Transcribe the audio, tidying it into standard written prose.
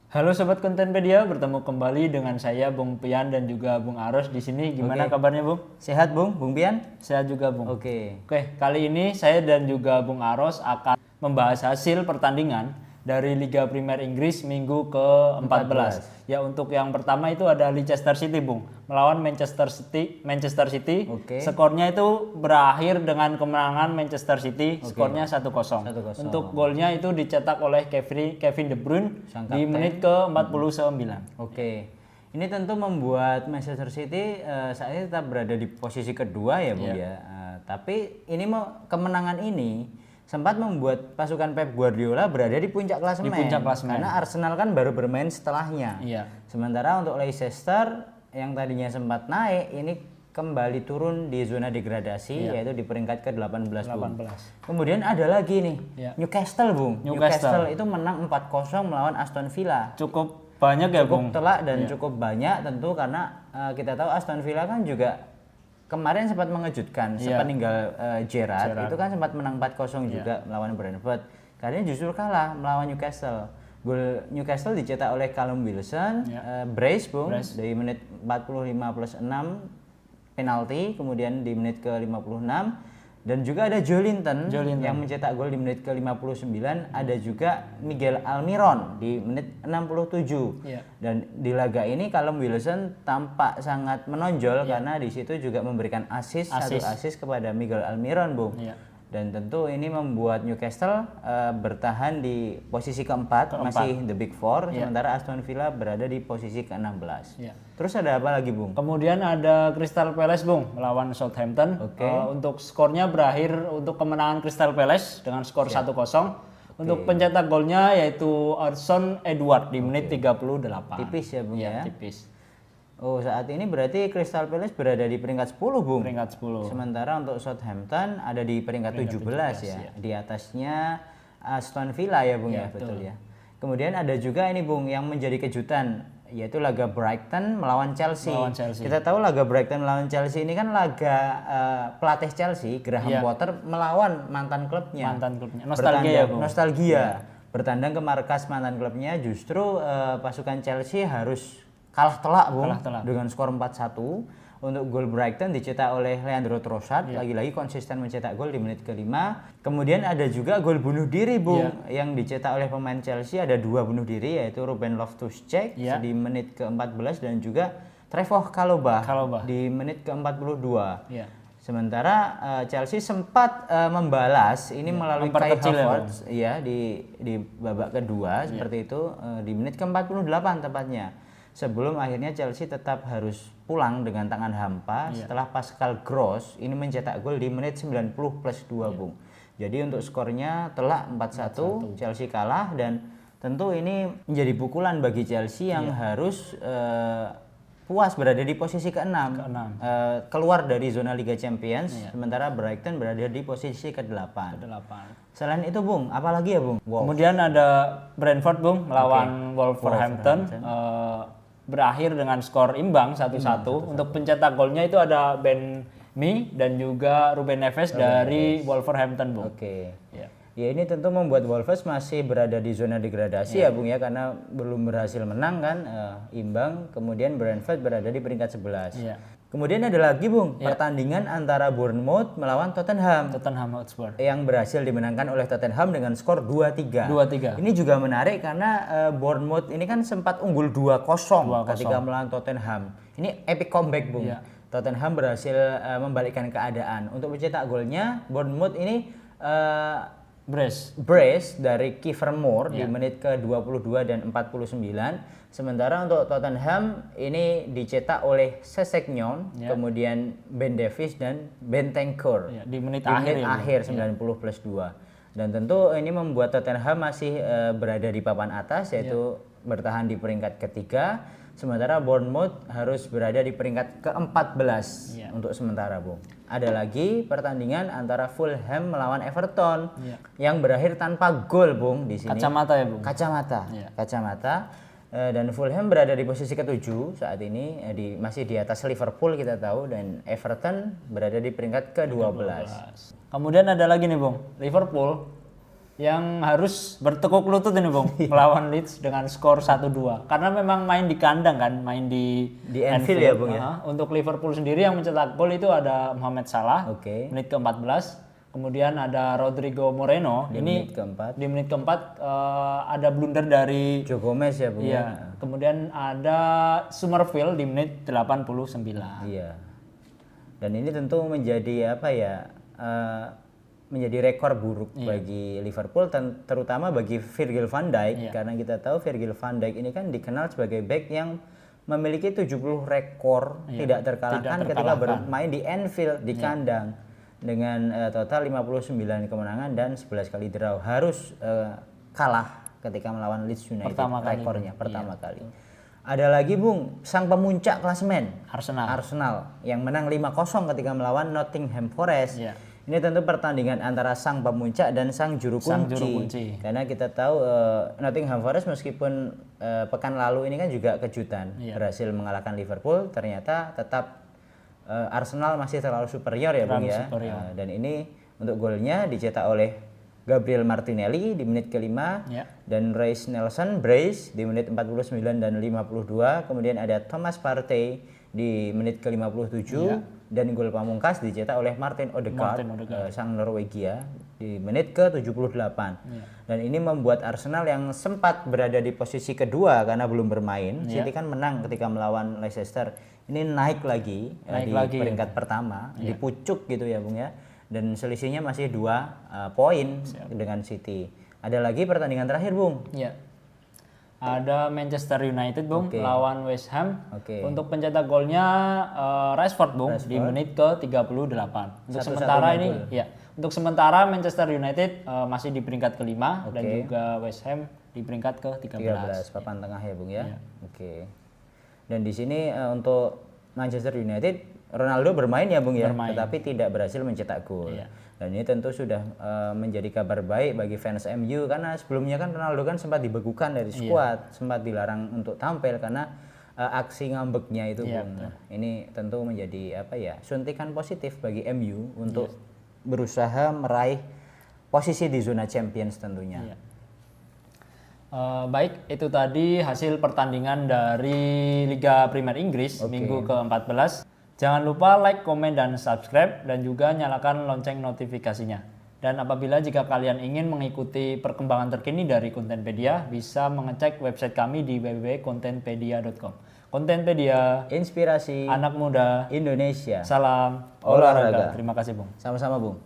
Halo Sobat Kontenpedia, bertemu kembali dengan saya Bung Pian dan juga Bung Aros di sini. Gimana kabarnya Bung? Sehat Bung Pian? Sehat juga Bung. Oke. Oke, kali ini saya dan juga Bung Aros akan membahas hasil pertandingan dari Liga Primer Inggris minggu ke-14. Ya, untuk yang pertama itu ada Leicester City Bung melawan Manchester City. Oke. Skornya itu berakhir dengan kemenangan Manchester City. Skornya 1-0. Untuk golnya itu dicetak oleh Kevin De Bruyne di menit ke-49. Oke. Ini tentu membuat Manchester City saat ini tetap berada di posisi kedua ya Bung ya. Tapi ini kemenangan ini sempat membuat pasukan Pep Guardiola berada di puncak klasemen. Karena Arsenal kan baru bermain setelahnya. Sementara untuk Leicester yang tadinya sempat naik ini kembali turun di zona degradasi yaitu di peringkat ke-18 Bung. Kemudian ada lagi nih Newcastle Bung. Newcastle itu menang 4-0 melawan Aston Villa. Cukup banyak ya Bung. Cukup telak dan cukup banyak tentu karena kita tahu Aston Villa kan juga kemarin sempat mengejutkan sepeninggal Gerrard itu kan sempat menang 4-0 juga melawan Brentford. Kali ini justru kalah melawan Newcastle. Gol Newcastle dicetak oleh Callum Wilson, brace Bung dari menit 45+6 penalti, kemudian di menit ke-56 dan juga ada Joelinton yang mencetak gol di menit ke-59, ada juga Miguel Almiron di menit 67. Dan di laga ini Callum Wilson tampak sangat menonjol karena di situ juga memberikan satu assist kepada Miguel Almiron Bung. Dan tentu ini membuat Newcastle bertahan di posisi keempat, masih the Big Four, sementara Aston Villa berada di posisi ke-16. Terus ada apa lagi Bung? Kemudian ada Crystal Palace Bung melawan Southampton. Untuk skornya berakhir untuk kemenangan Crystal Palace dengan skor 1-0. Untuk pencetak golnya yaitu Hudson Edward di menit 38. Tipis ya Bung ya? Tipis. Oh, saat ini berarti Crystal Palace berada di peringkat 10 Bung. Peringkat 10. Sementara untuk Southampton ada di peringkat 17 ya. Di atasnya Aston Villa ya Bung ya, betul ya. Kemudian ada juga ini Bung yang menjadi kejutan yaitu laga Brighton melawan Chelsea. Kita tahu laga Brighton melawan Chelsea ini kan laga pelatih Chelsea Graham Potter melawan mantan klubnya. Nostalgia ya Bung. Nostalgia. Bertandang ke markas mantan klubnya, justru pasukan Chelsea harus kalah telak Bung dengan skor 4-1. Untuk gol Brighton dicetak oleh Leandro Trossard, lagi-lagi konsisten mencetak gol di menit ke-5. Kemudian ada juga gol bunuh diri Bung yang dicetak oleh pemain Chelsea, ada 2 bunuh diri yaitu Ruben Loftus-Cheek di menit ke-14 dan juga Trevoh Chalobah di menit ke-42. Sementara Chelsea sempat membalas ini melalui Kai Havertz di babak kedua seperti itu di menit ke-48 tepatnya. Sebelum akhirnya Chelsea tetap harus pulang dengan tangan hampa setelah Pascal Gross ini mencetak gol di menit 90+2 Bung. Jadi untuk skornya telak 4-1, Chelsea kalah dan tentu ini menjadi pukulan bagi Chelsea yang harus puas berada di posisi ke-6. Keluar dari zona Liga Champions, sementara Brighton berada di posisi ke-8. Selain itu Bung, apalagi ya Bung? Kemudian ada Brentford Bung melawan Wolverhampton. Berakhir dengan skor imbang 1-1. Untuk pencetak golnya itu ada Ben Mee dan juga Ruben Neves dari Wolverhampton Bung. Ya ini tentu membuat Wolves masih berada di zona degradasi ya Bung ya, karena belum berhasil menang kan, imbang. Kemudian Brentford berada di peringkat 11. Kemudian ada lagi Bung, pertandingan antara Bournemouth melawan Tottenham Hotspur yang berhasil dimenangkan oleh Tottenham dengan skor 2-3. Ini juga menarik karena Bournemouth ini kan sempat unggul 2-0 ketika melawan Tottenham. Ini epic comeback Bung. Tottenham berhasil membalikkan keadaan. Untuk mencetak golnya Bournemouth ini brace dari Kiefer Moore di menit ke-22 dan 49. Sementara untuk Tottenham ini dicetak oleh Sessegnon, kemudian Ben Davies dan Bentancur di menit akhir 90+2. Dan tentu ini membuat Tottenham masih berada di papan atas yaitu bertahan di peringkat ketiga. Sementara Bournemouth harus berada di peringkat ke-14 untuk sementara Bung. Ada lagi pertandingan antara Fulham melawan Everton yang berakhir tanpa gol Bung di sini. Kacamata ya Bung. Kacamata. Dan Fulham berada di posisi ke-7 saat ini, masih di atas Liverpool kita tahu, dan Everton berada di peringkat ke-12. Kemudian ada lagi nih Bung, Liverpool yang harus bertekuk lutut ini Bung melawan Leeds dengan skor 1-2 karena memang main di kandang kan, main di Anfield ya Bung ya. Untuk Liverpool sendiri yang mencetak gol itu ada Mohamed Salah menit ke-14, kemudian ada Rodrigo Moreno di menit keempat. Di menit keempat ada blunder dari Joe Gomez ya Bung. Iya. Kemudian ada Summerville di menit 89. Iya. Dan ini tentu menjadi apa ya? Menjadi rekor buruk bagi Liverpool, terutama bagi Virgil van Dijk karena kita tahu Virgil van Dijk ini kan dikenal sebagai back yang memiliki 70 rekor tidak terkalahkan ketika bermain di Anfield di kandang dengan total 59 kemenangan dan 11 kali draw. Harus kalah ketika melawan Leeds United rekornya pertama kali. Ada lagi Bung, sang pemuncak klasemen Arsenal yang menang 5-0 ketika melawan Nottingham Forest. Ini tentu pertandingan antara sang pemuncak dan sang juru kunci. Karena kita tahu Nottingham Forest meskipun pekan lalu ini kan juga kejutan berhasil mengalahkan Liverpool, ternyata tetap Arsenal masih terlalu superior ya Bung ya. Dan ini untuk golnya dicetak oleh Gabriel Martinelli di menit ke-5 dan Reiss Nelson Brace di menit 49 dan 52. Kemudian ada Thomas Partey di menit ke-57 dan gol pamungkas dicetak oleh Martin Odegaard. Sang Norwegia di menit ke-78. Dan ini membuat Arsenal yang sempat berada di posisi kedua karena belum bermain, City kan menang ketika melawan Leicester. Ini naik lagi di peringkat pertama, di pucuk gitu ya Bung ya. Dan selisihnya masih 2 poin dengan City. Ada lagi pertandingan terakhir Bung. Ada Manchester United Bung lawan West Ham. Untuk pencetak golnya Rashford Bung di menit ke-38. Untuk sementara ini untuk sementara Manchester United masih di peringkat ke-5 dan juga West Ham di peringkat ke-13. Papan tengah ya Bung ya. Dan di sini untuk Manchester United Ronaldo bermain ya Bung ya, tetapi tidak berhasil mencetak gol. Dan ini tentu sudah menjadi kabar baik bagi fans MU karena sebelumnya kan Ronaldo kan sempat dibekukan dari skuad, sempat dilarang untuk tampil karena aksi ngambeknya itu Bung. Ini tentu menjadi apa ya, suntikan positif bagi MU untuk berusaha meraih posisi di zona Champions tentunya. Baik, itu tadi hasil pertandingan dari Liga Premier Inggris minggu ke-14. Jangan lupa like, komen, dan subscribe, dan juga nyalakan lonceng notifikasinya. Dan apabila jika kalian ingin mengikuti perkembangan terkini dari Kontenpedia, bisa mengecek website kami di www.kontenpedia.com. Kontenpedia, inspirasi anak muda Indonesia. Salam olahraga. Terima kasih Bung. Sama-sama Bung.